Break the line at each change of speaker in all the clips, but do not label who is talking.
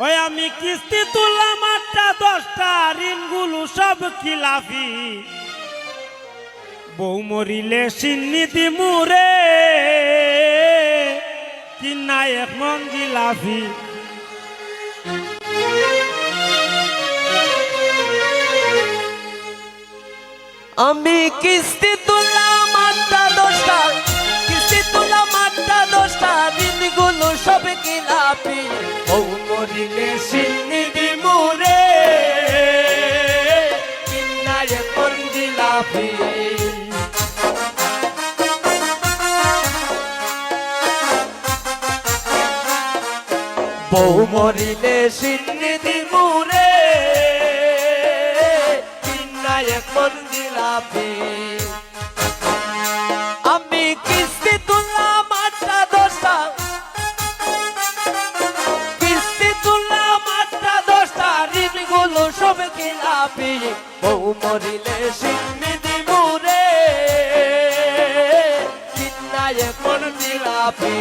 ওই আমি কিস্তি তুললাম 8টা 10টা, ঋণগুলো সব খিলাফি। বউ মরিলে সিন্নি দিমুরে, কিনা এক মন জিলাফি।
আমি কিস্তি তুললাম 8টা 10টা, কিস্তি তুললাম 8টা 10টা, ঋণগুলো সব খিলাফি। বউ মরিলে সিন্নি দিমুরে, কিনা এক মন জিলাফি। বউ মরিলে সিন্নি দিমুরে, কিনা এক মন জিলাফি। আমি কিস্তি তুললাম 8টা 10টা, কিস্তি তুললাম 8টা 10টা, ঋণগুলো সব খিলাফি। বউ মরিলে সিন্নি দিমুরে, কিনা এক মন জিলাফি।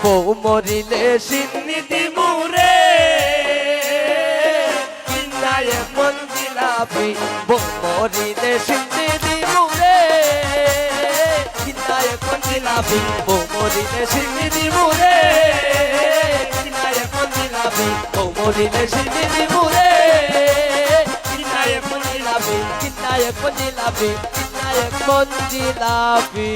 বউ মরিলে সিন্নি দিমুরে, কিনা এক মন জিলাফি। বউ মরিলে সিন্নি দিমুরে, কিনা এক মন জিলাফি। বউ মরিলে সিন্নি দিমুরে, কিনা এক মন জিলাফি। বউ মরিলে সিন্নি দিমুরে, কিনা এক মন জিলাফি। কিনা এক মন জিলাফি, কিনা এক মন জিলাফি।